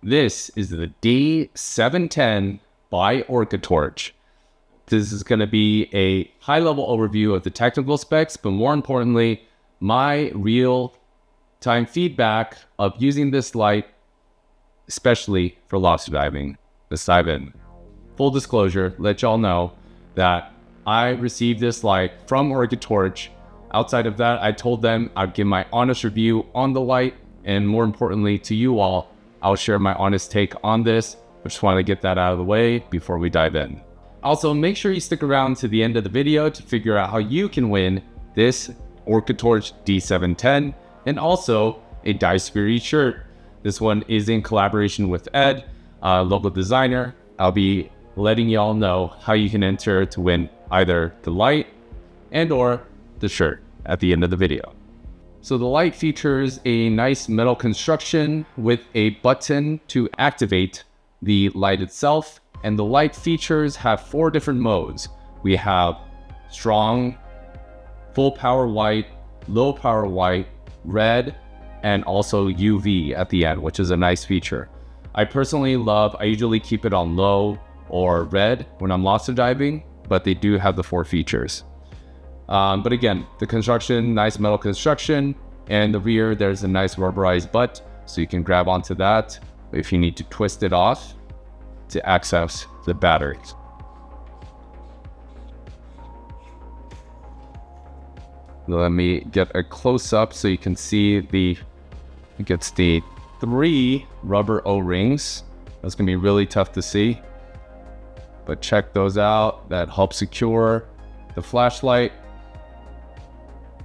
This is the D710 by Orcatorch. This is going to be a high-level overview of the technical specs, but more importantly, my real-time feedback of using this light, especially for lobster diving. Let's dive in. Full disclosure, let y'all know that I received this light from Orcatorch. Outside of that, I told them I'd give my honest review on the light, and more importantly to you all, I'll share my honest take on this. I just wanted to get that out of the way before we dive in. Also, make sure you stick around to the end of the video to figure out how you can win this Orcatorch D710 and also a Dive Spirit shirt. This one is in collaboration with Ed, a local designer. I'll be letting y'all know how you can enter to win either the light and or the shirt at the end of the video. So the light features a nice metal construction with a button to activate the light itself, and the light features have 4 different modes. We have strong, full power white, low power white, red, and also UV at the end, which is a nice feature. I personally I usually keep it on low or red when I'm lobster diving, but they do have the 4 features. But again, the construction, nice metal construction, and the rear, there's a nice rubberized butt, so you can grab onto that if you need to twist it off to access the batteries. Let me get a close up so you can see it gets the 3 rubber O-rings. That's gonna be really tough to see, but check those out. That helps secure the flashlight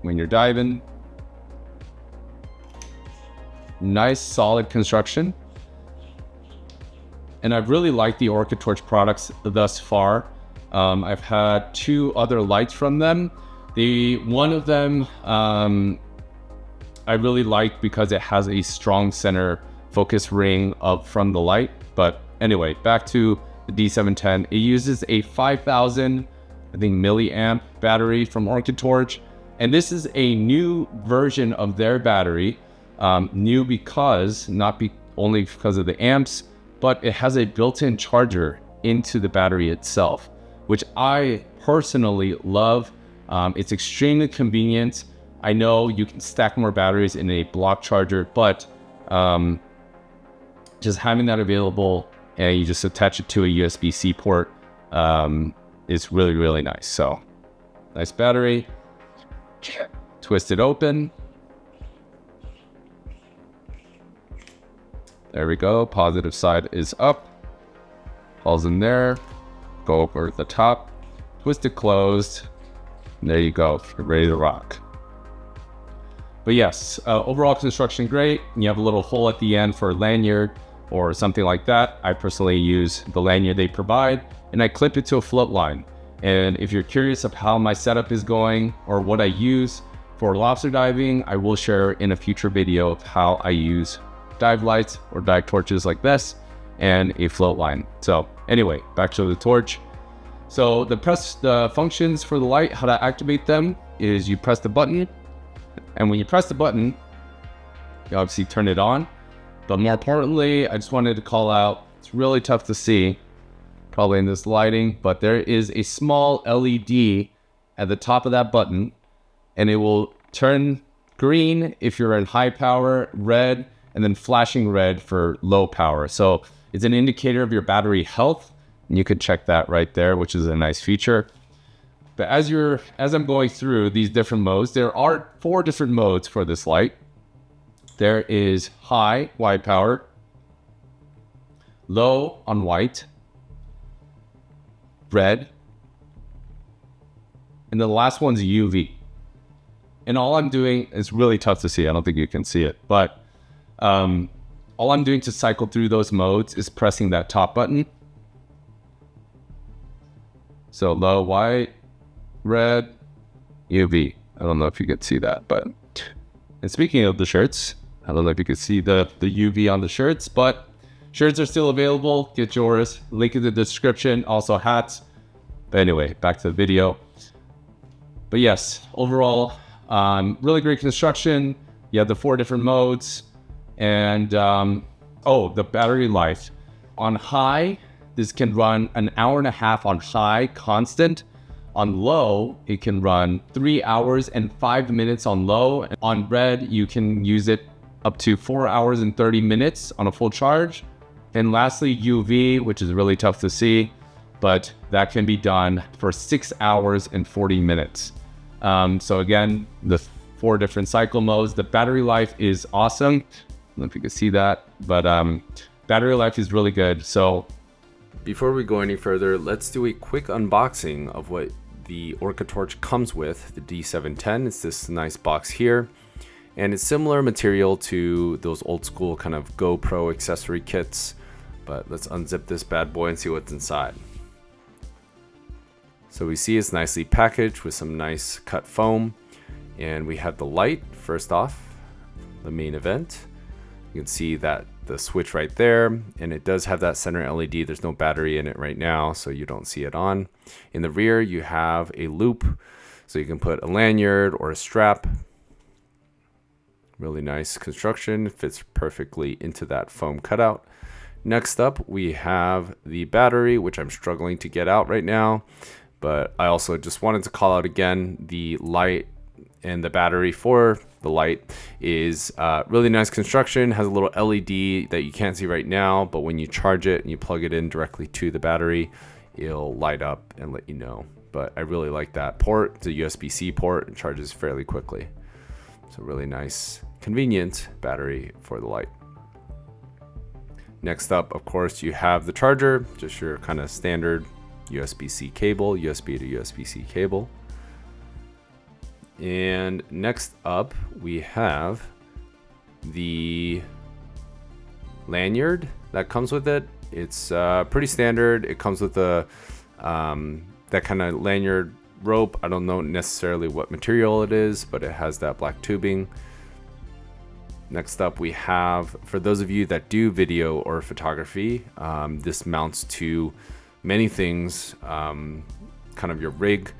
when you're diving. Nice solid construction. And I've really liked the Orcatorch products thus far. I've had 2 other lights from them. One of them I really liked because it has a strong center focus ring up from the light. But anyway, back to the D710. It uses a 5,000, I think, milliamp battery from Orcatorch. And this is a new version of their battery. New because, only because of the amps, but it has a built-in charger into the battery itself, which I personally love. It's extremely convenient. I know you can stack more batteries in a block charger, but just having that available and you just attach it to a USB-C port is really, really nice. So, nice battery. Twist it open. There we go. Positive side is up. Falls in there. Go over the top. Twist it closed. And there you go. You're ready to rock. But yes, overall construction great. You have a little hole at the end for a lanyard or something like that. I personally use the lanyard they provide, and I clip it to a float line. And if you're curious of how my setup is going or what I use for lobster diving, I will share in a future video of how I use dive lights or dive torches like this and a float line. So anyway, back to the torch. So the functions for the light, how to activate them is you press the button, and when you press the button, you obviously turn it on. But more importantly, I just wanted to call out, it's really tough to see probably in this lighting, but there is a small LED at the top of that button, and it will turn green if you're in high power, red, and then flashing red for low power. So it's an indicator of your battery health, and you could check that right there, which is a nice feature. But as I'm going through these different modes, there are 4 different modes for this light. There is high, wide power, low on white, red, and the last one's UV. And all I'm doing is really tough to see. I don't think you can see it, but all I'm doing to cycle through those modes is pressing that top button. So low, white, red, UV. I don't know if you could see that, but, and speaking of the shirts, I don't know if you could see the UV on the shirts, but shirts are still available. Get yours. Link in the description. Also hats. But anyway, back to the video. But yes, overall, really great construction. You have the 4 different modes, and Oh, the battery life. On high, this can run an hour and a half on high, constant. On low, it can run 3 hours and 5 minutes on low. On red, you can use it up to 4 hours and 30 minutes on a full charge. And lastly, UV, which is really tough to see, but that can be done for 6 hours and 40 minutes. So again, the 4 different cycle modes. The battery life is awesome. I don't know if you can see that, but battery life is really good. So before we go any further, let's do a quick unboxing of what the Orcatorch comes with, the D710. It's this nice box here, and it's similar material to those old school kind of GoPro accessory kits, but let's unzip this bad boy and see what's inside. So we see it's nicely packaged with some nice cut foam, and we have the light first off, the main event. You can see that the switch right there, and it does have that center LED. There's no battery in it right now, so you don't see it on. In the rear, you have a loop, so you can put a lanyard or a strap. Really nice construction, fits perfectly into that foam cutout. Next up, we have the battery, which I'm struggling to get out right now, but I also just wanted to call out again, the light and the battery for the light is really nice construction. Has a little LED that you can't see right now, but when you charge it and you plug it in directly to the battery, it'll light up and let you know. But I really like that port. It's a USB-C port and charges fairly quickly. So really nice, convenient battery for the light. Next up, of course, you have the charger, just your kind of standard USB-C cable, USB to USB-C cable. And next up, we have the lanyard that comes with it. It's pretty standard. It comes with a that kind of lanyard rope. I don't know necessarily what material it is, but it has that black tubing. Next up, we have, for those of you that do video or photography, this mounts to many things, kind of your rig.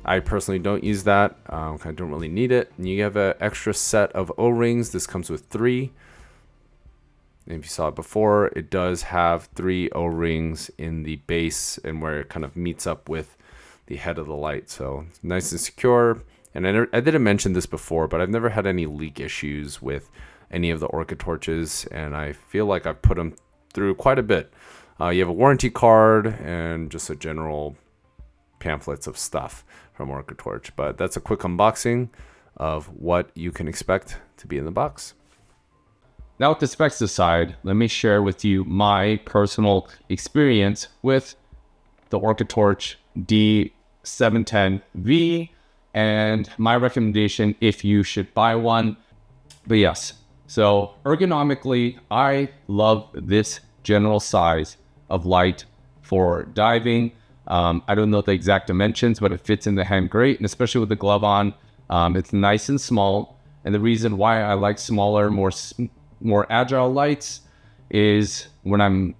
I personally don't use that. I don't really need it. And you have an extra set of O-rings. This comes with 3. And if you saw it before, it does have 3 O-rings in the base and where it kind of meets up with the head of the light. So it's nice and secure. And I didn't mention this before, but I've never had any leak issues with any of the Orcatorches, and I feel like I've put them through quite a bit. You have a warranty card and just a general pamphlets of stuff from Orcatorch, but that's a quick unboxing of what you can expect to be in the box. Now with the specs aside, let me share with you my personal experience with the Orcatorch D710V and my recommendation if you should buy one. But yes, so ergonomically, I love this general size of light for diving. I don't know the exact dimensions, but it fits in the hand great, and especially with the glove on, it's nice and small. And the reason why I like smaller, more agile lights is when I'm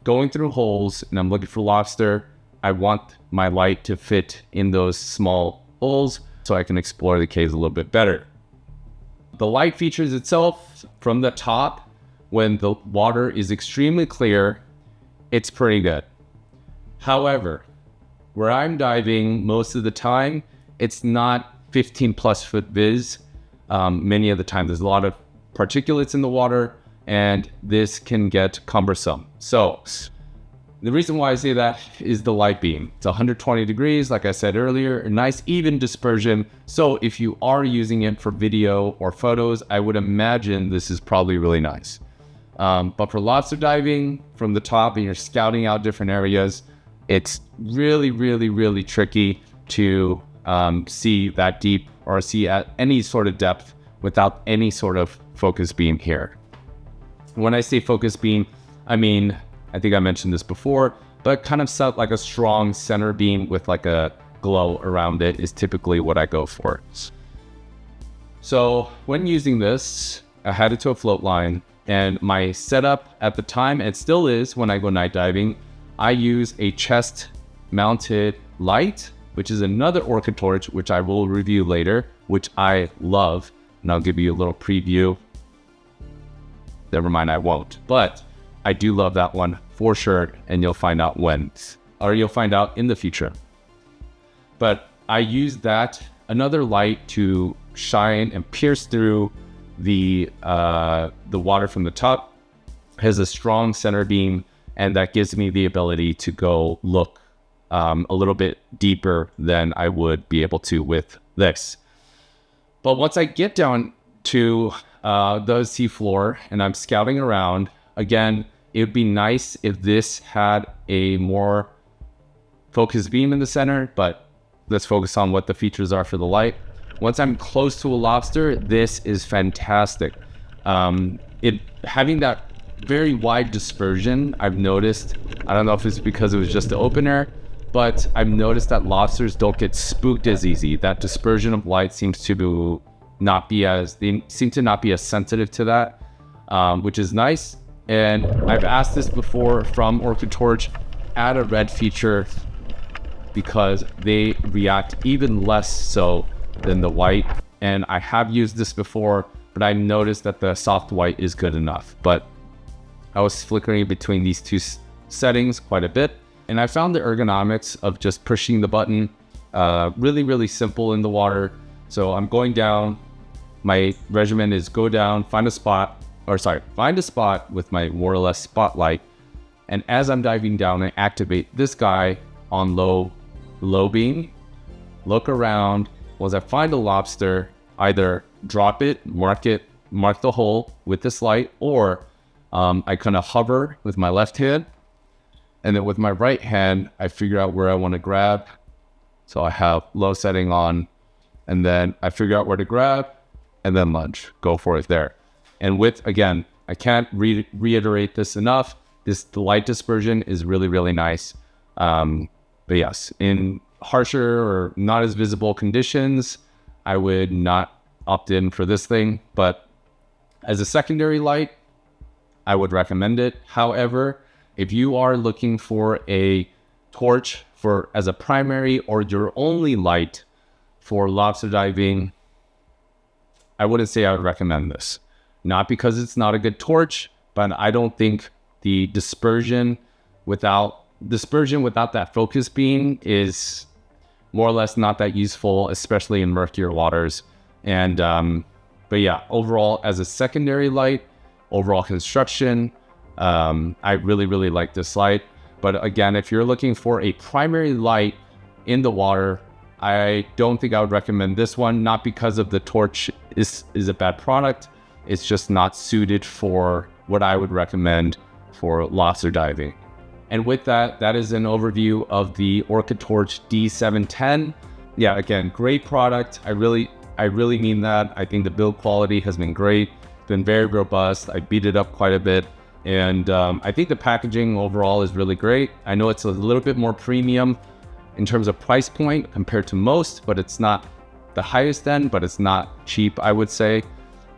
going through holes and I'm looking for lobster, I want my light to fit in those small holes so I can explore the caves a little bit better. The light features itself from the top, when the water is extremely clear, it's pretty good. However, where I'm diving most of the time, it's not 15 plus foot viz. Many of the time there's a lot of particulates in the water, and this can get cumbersome. So the reason why I say that is the light beam. It's 120 degrees, like I said earlier, a nice even dispersion. So if you are using it for video or photos, I would imagine this is probably really nice. But for lobster diving from the top and you're scouting out different areas, it's really, really, really tricky to see that deep or see at any sort of depth without any sort of focus beam here. When I say focus beam, I mean, I think I mentioned this before, but kind of set like a strong center beam with like a glow around it is typically what I go for. So when using this, I had it to a float line, and my setup at the time, and it still is when I go night diving, I use a chest mounted light, which is another Orcatorch, which I will review later, which I love. And I'll give you a little preview never mind, I won't. But I do love that one for sure, and you'll find out when, or you'll find out in the future. But I use that, another light, to shine and pierce through the water from the top. It has a strong center beam, and that gives me the ability to go look a little bit deeper than I would be able to with this. But once I get down to the seafloor and I'm scouting around, again, it would be nice if this had a more focused beam in the center, but let's focus on what the features are for the light. Once I'm close to a lobster, this is fantastic. Having that very wide dispersion, I've noticed, I don't know if it's because it was just the opener, but I've noticed that lobsters don't get spooked as easy. That dispersion of light seems to not be as sensitive to that, which is nice. And I've asked this before from Orcatorch, add a red feature, because they react even less so than the white. And I have used this before, but I noticed that the soft white is good enough. But I was flickering between these two settings quite a bit, and I found the ergonomics of just pushing the button really, really simple in the water. So I'm going down. My regimen is go down, find a spot with my more or less spotlight. And as I'm diving down, I activate this guy on low beam, look around. Once I find a lobster, either drop it, mark the hole with this light, or I kind of hover with my left hand, and then with my right hand, I figure out where I want to grab. So I have low setting on, and then I figure out where to grab, and then lunge, go for it there. And again, I can't reiterate this enough. The light dispersion is really, really nice. But yes, in harsher or not as visible conditions, I would not opt in for this thing. But as a secondary light, I would recommend it. However, if you are looking for a torch as a primary or your only light for lobster diving, I wouldn't say I would recommend this. Not because it's not a good torch, but I don't think the dispersion without that focus beam is more or less not that useful, especially in murkier waters. And but yeah, overall, as a secondary light, overall construction, I really, really like this light. But again, if you're looking for a primary light in the water, I don't think I would recommend this one. Not because of the torch is a bad product. It's just not suited for what I would recommend for lobster diving. And with that, that is an overview of the Orcatorch D710. Yeah, again, great product. I really mean that. I think the build quality has been great. It's been very robust. I beat it up quite a bit. And I think the packaging overall is really great. I know it's a little bit more premium in terms of price point compared to most, but it's not the highest end, but it's not cheap, I would say.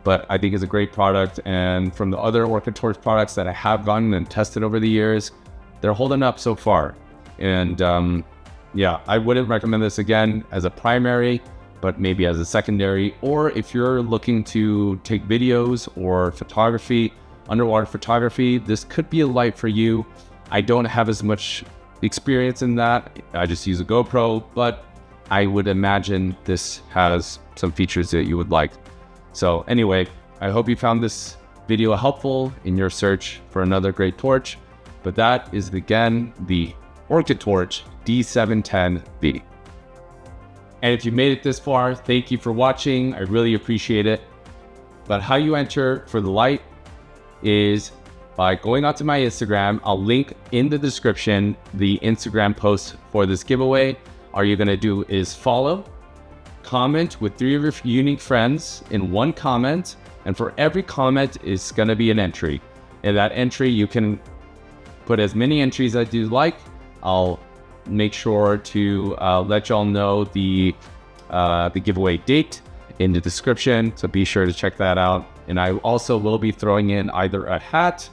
But I think it's a great product. And from the other Orcatorch products that I have gotten and tested over the years, they're holding up so far. And yeah, I wouldn't recommend this again as a primary, but maybe as a secondary, or if you're looking to take videos or photography, underwater photography, this could be a light for you. I don't have as much experience in that. I just use a GoPro, but I would imagine this has some features that you would like. So anyway, I hope you found this video helpful in your search for another great torch. But that is again the Orcatorch D710V. And if you made it this far, thank you for watching. I really appreciate it. But how you enter for the light is by going onto my Instagram. I'll link in the description the Instagram post for this giveaway. All you're gonna do is follow, comment with 3 of your unique friends in one comment, and for every comment is gonna be an entry. In that entry, you can put as many entries as you like. I'll make sure to let y'all know the giveaway date in the description, so be sure to check that out. And I also will be throwing in either a hat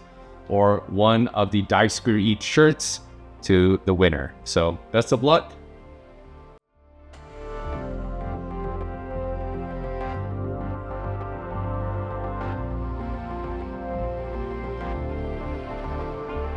or one of the Dive Screw Eat shirts to the winner. So best of luck.